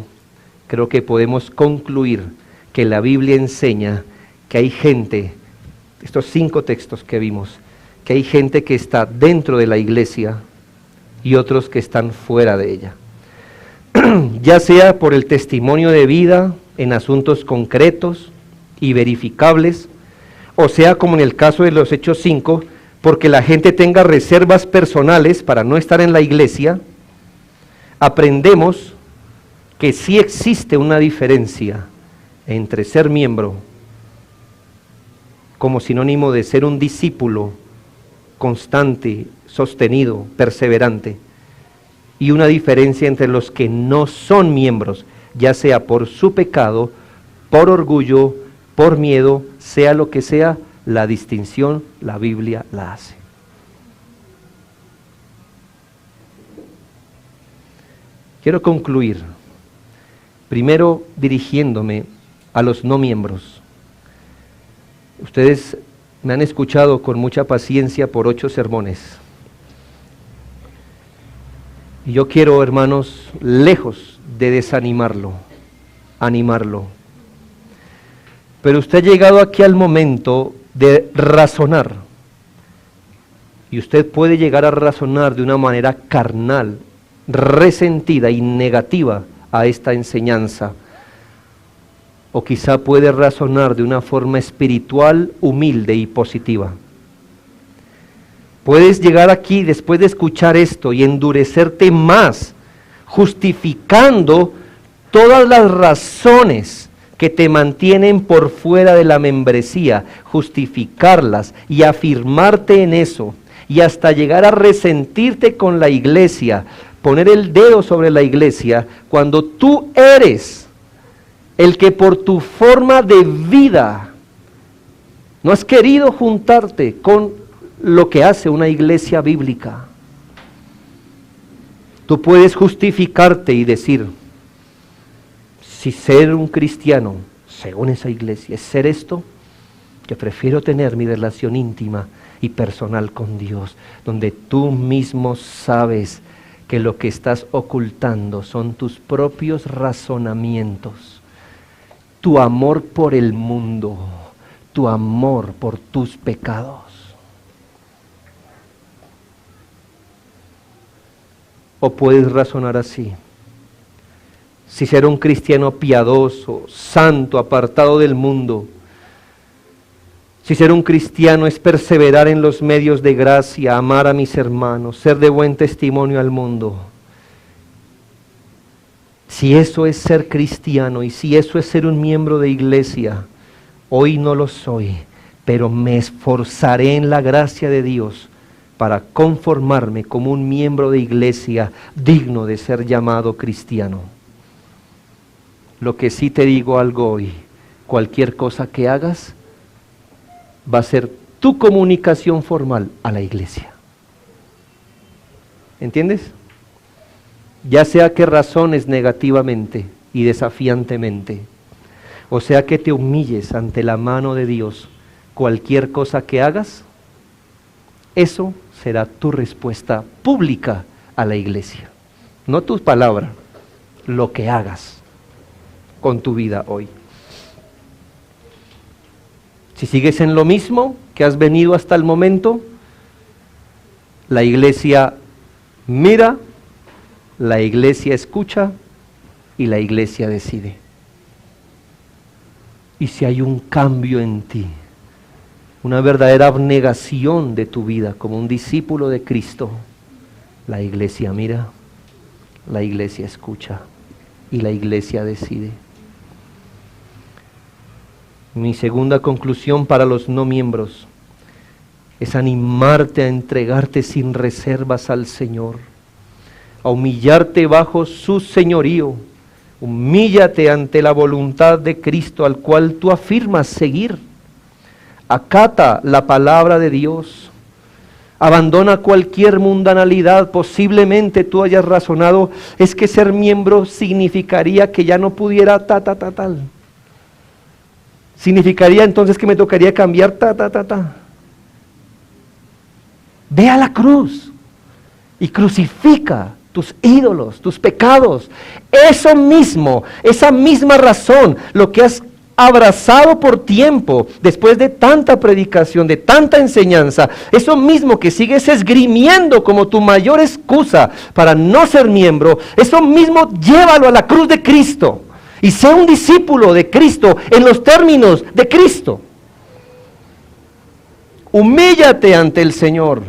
creo que podemos concluir que la Biblia enseña que hay gente, estos 5 textos que vimos, que hay gente que está dentro de la iglesia y otros que están fuera de ella. Ya sea por el testimonio de vida en asuntos concretos y verificables, o sea como en el caso de los Hechos 5, porque la gente tenga reservas personales para no estar en la iglesia, aprendemos que sí existe una diferencia entre ser miembro como sinónimo de ser un discípulo constante, sostenido, perseverante, y una diferencia entre los que no son miembros, ya sea por su pecado, por orgullo, por miedo, sea lo que sea, la distinción la Biblia la hace. Quiero concluir, primero dirigiéndome a los no miembros. Ustedes me han escuchado con mucha paciencia por 8 sermones. Y yo quiero, hermanos, lejos de desanimarlo, animarlo. Pero usted ha llegado aquí al momento de razonar. Y usted puede llegar a razonar de una manera carnal, resentida y negativa a esta enseñanza. O quizá puede razonar de una forma espiritual, humilde y positiva. Puedes llegar aquí después de escuchar esto y endurecerte más, justificando todas las razones que te mantienen por fuera de la membresía, justificarlas y afirmarte en eso, y hasta llegar a resentirte con la iglesia, poner el dedo sobre la iglesia, cuando tú eres el que por tu forma de vida no has querido juntarte con lo que hace una iglesia bíblica. Tú puedes justificarte y decir, si ser un cristiano, según esa iglesia, es ser esto, que prefiero tener mi relación íntima y personal con Dios, donde tú mismo sabes que lo que estás ocultando son tus propios razonamientos, tu amor por el mundo, tu amor por tus pecados. O puedes razonar así: si ser un cristiano piadoso, santo, apartado del mundo, si ser un cristiano es perseverar en los medios de gracia, amar a mis hermanos, ser de buen testimonio al mundo, si eso es ser cristiano y si eso es ser un miembro de iglesia, hoy no lo soy, pero me esforzaré en la gracia de Dios para conformarme como un miembro de iglesia digno de ser llamado cristiano. Lo que sí te digo algo hoy: cualquier cosa que hagas va a ser tu comunicación formal a la iglesia. ¿Entiendes? Ya sea que razones negativamente y desafiantemente, o sea que te humilles ante la mano de Dios, cualquier cosa que hagas, eso será tu respuesta pública a la iglesia. No tus palabras, lo que hagas con tu vida hoy. Si sigues en lo mismo que has venido hasta el momento, la iglesia mira, la iglesia escucha y la iglesia decide. Y si hay un cambio en ti, una verdadera abnegación de tu vida como un discípulo de Cristo, la iglesia mira, la iglesia escucha y la iglesia decide. Mi segunda conclusión para los no miembros es animarte a entregarte sin reservas al Señor, a humillarte bajo su señorío. Humíllate ante la voluntad de Cristo al cual tú afirmas seguir. Acata la palabra de Dios. Abandona cualquier mundanalidad. Posiblemente tú hayas razonado, es que ser miembro significaría que ya no pudiera tal. Significaría entonces que me tocaría cambiar Ve a la cruz y crucifica tus ídolos, tus pecados. Eso mismo, esa misma razón, lo que has abrazado por tiempo, después de tanta predicación, de tanta enseñanza, eso mismo que sigues esgrimiendo como tu mayor excusa para no ser miembro, eso mismo llévalo a la cruz de Cristo y sé un discípulo de Cristo en los términos de Cristo. Humíllate ante el Señor.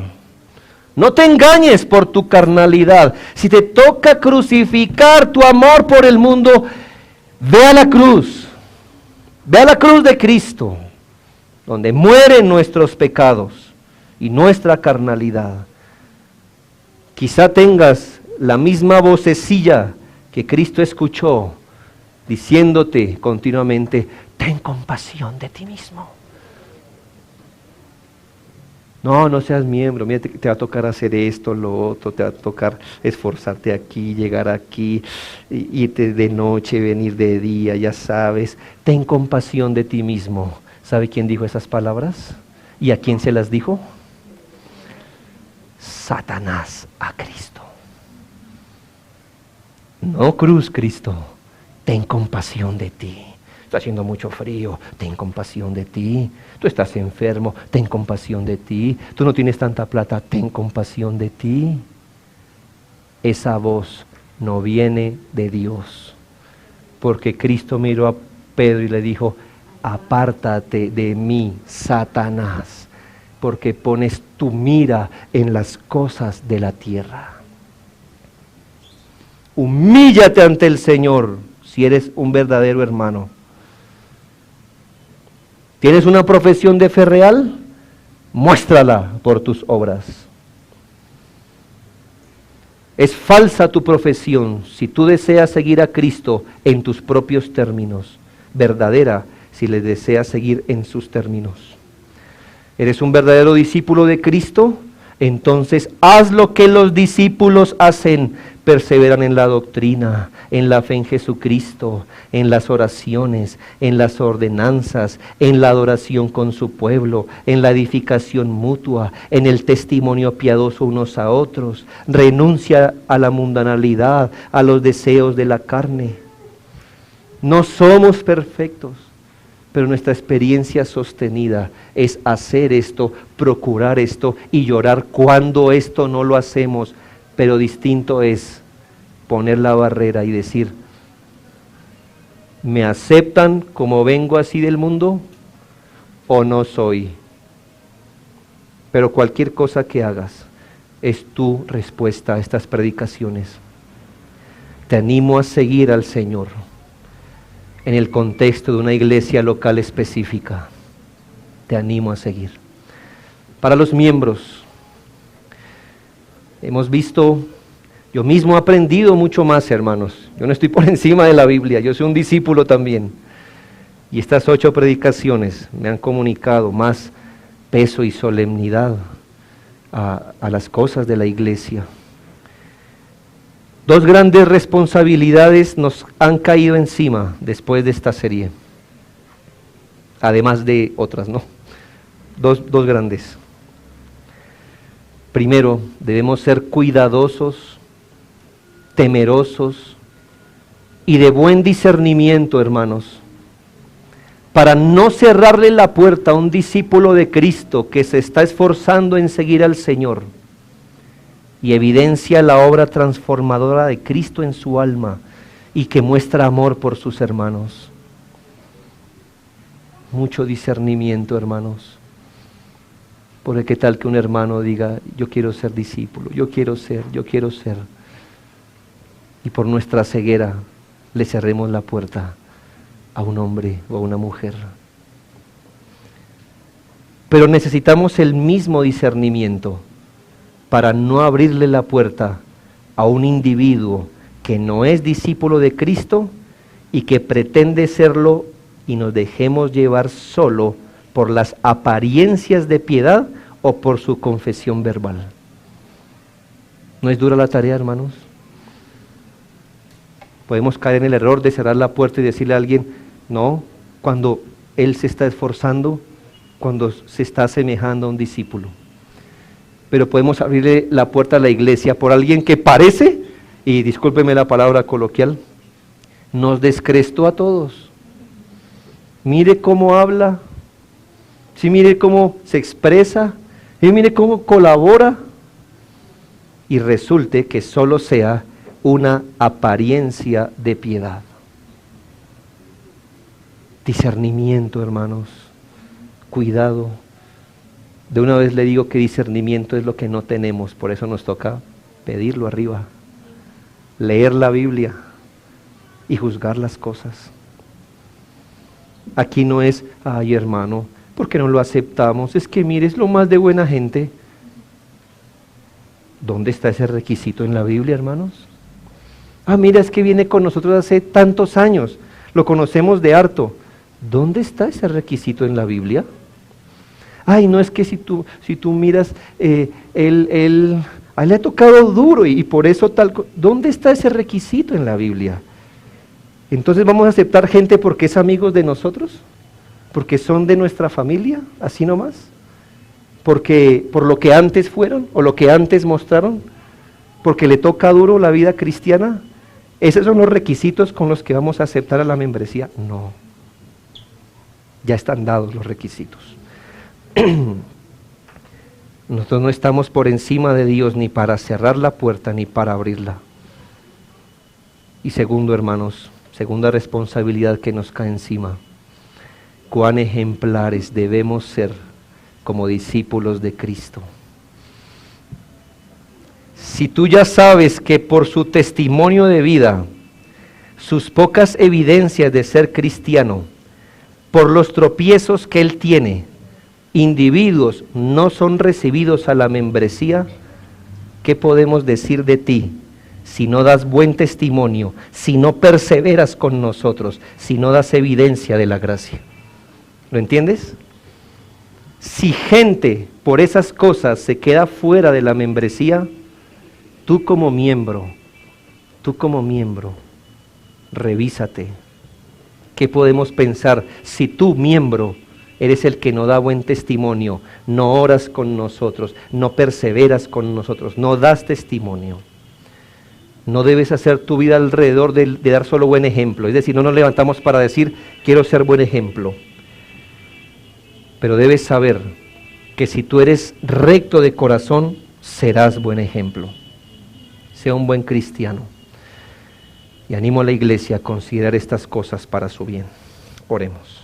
No te engañes por tu carnalidad. Si te toca crucificar tu amor por el mundo, ve a la cruz. Ve a la cruz de Cristo, donde mueren nuestros pecados y nuestra carnalidad. Quizá tengas la misma vocecilla que Cristo escuchó, diciéndote continuamente: ten compasión de ti mismo. No seas miembro, mira, te va a tocar hacer esto, lo otro, te va a tocar esforzarte aquí, llegar aquí, irte de noche, venir de día, ya sabes. Ten compasión de ti mismo. ¿Sabe quién dijo esas palabras? ¿Y a quién se las dijo? Satanás a Cristo. No cruz, Cristo. Ten compasión de ti. Está haciendo mucho frío, ten compasión de ti. Tú estás enfermo, ten compasión de ti. Tú no tienes tanta plata, ten compasión de ti. Esa voz no viene de Dios, porque Cristo miró a Pedro y le dijo: apártate de mí, Satanás, porque pones tu tu mira en las cosas de la tierra. Humíllate ante el Señor si eres un verdadero hermano. ¿Tienes una profesión de fe real? Muéstrala por tus obras. Es falsa tu profesión si tú deseas seguir a Cristo en tus propios términos. Verdadera si le deseas seguir en sus términos. ¿Eres un verdadero discípulo de Cristo? Entonces haz lo que los discípulos hacen. Perseveran en la doctrina, en la fe en Jesucristo, en las oraciones, en las ordenanzas, en la adoración con su pueblo, en la edificación mutua, en el testimonio piadoso unos a otros. Renuncia a la mundanalidad, a los deseos de la carne. No somos perfectos, pero nuestra experiencia sostenida es hacer esto, procurar esto y llorar cuando esto no lo hacemos. Pero distinto es poner la barrera y decir, ¿me aceptan como vengo así del mundo o no soy? Pero cualquier cosa que hagas es tu respuesta a estas predicaciones. Te animo a seguir al Señor en el contexto de una iglesia local específica. Te animo a seguir. Para los miembros, hemos visto, yo mismo he aprendido mucho más, hermanos. Yo no estoy por encima de la Biblia, yo soy un discípulo también. Y estas 8 predicaciones me han comunicado más peso y solemnidad a las cosas de la iglesia. 2 grandes responsabilidades nos han caído encima después de esta serie. Además de otras, ¿no? Dos grandes. Primero, debemos ser cuidadosos, temerosos y de buen discernimiento, hermanos, para no cerrarle la puerta a un discípulo de Cristo que se está esforzando en seguir al Señor y evidencia la obra transformadora de Cristo en su alma y que muestra amor por sus hermanos. Mucho discernimiento, hermanos. Porque qué tal que un hermano diga, yo quiero ser discípulo, yo quiero ser. Y por nuestra ceguera le cerremos la puerta a un hombre o a una mujer. Pero necesitamos el mismo discernimiento para no abrirle la puerta a un individuo que no es discípulo de Cristo y que pretende serlo y nos dejemos llevar solo por las apariencias de piedad o por su confesión verbal. ¿No es dura la tarea, hermanos? Podemos caer en el error de cerrar la puerta y decirle a alguien, no, cuando él se está esforzando, cuando se está asemejando a un discípulo. Pero podemos abrirle la puerta a la iglesia por alguien que parece, y discúlpeme la palabra coloquial, nos descrestó a todos. Mire cómo habla, sí, mire cómo se expresa, y mire cómo colabora, y resulte que solo sea una apariencia de piedad. Discernimiento, hermanos, cuidado. De una vez le digo que discernimiento es lo que no tenemos, por eso nos toca pedirlo arriba, leer la Biblia y juzgar las cosas. Aquí no es, ay hermano, ¿por qué no lo aceptamos? Es que mire, es lo más de buena gente. ¿Dónde está ese requisito en la Biblia, hermanos? Ah, mira, es que viene con nosotros hace tantos años, lo conocemos de harto. ¿Dónde está ese requisito en la Biblia? Ay, no, es que si tú miras, a él le ha tocado duro y por eso tal. ¿Dónde está ese requisito en la Biblia? Entonces vamos a aceptar gente porque es amigos de nosotros, porque son de nuestra familia, así nomás, porque por lo que antes fueron o lo que antes mostraron, porque le toca duro la vida cristiana. ¿Esos son los requisitos con los que vamos a aceptar a la membresía? No, ya están dados los requisitos. Nosotros no estamos por encima de Dios ni para cerrar la puerta ni para abrirla. Y segundo, hermanos, segunda responsabilidad que nos cae encima, cuán ejemplares debemos ser como discípulos de Cristo. Si tú ya sabes que por su testimonio de vida, sus pocas evidencias de ser cristiano, por los tropiezos que él tiene, individuos no son recibidos a la membresía, ¿qué podemos decir de ti si no das buen testimonio, si no perseveras con nosotros, si no das evidencia de la gracia? ¿Lo entiendes? Si gente por esas cosas se queda fuera de la membresía, tú como miembro, revísate. ¿Qué podemos pensar si tú, miembro, eres el que no da buen testimonio, no oras con nosotros, no perseveras con nosotros, no das testimonio? No debes hacer tu vida alrededor de dar solo buen ejemplo. Es decir, no nos levantamos para decir, quiero ser buen ejemplo. Pero debes saber que si tú eres recto de corazón, serás buen ejemplo. Sea un buen cristiano. Y animo a la iglesia a considerar estas cosas para su bien. Oremos.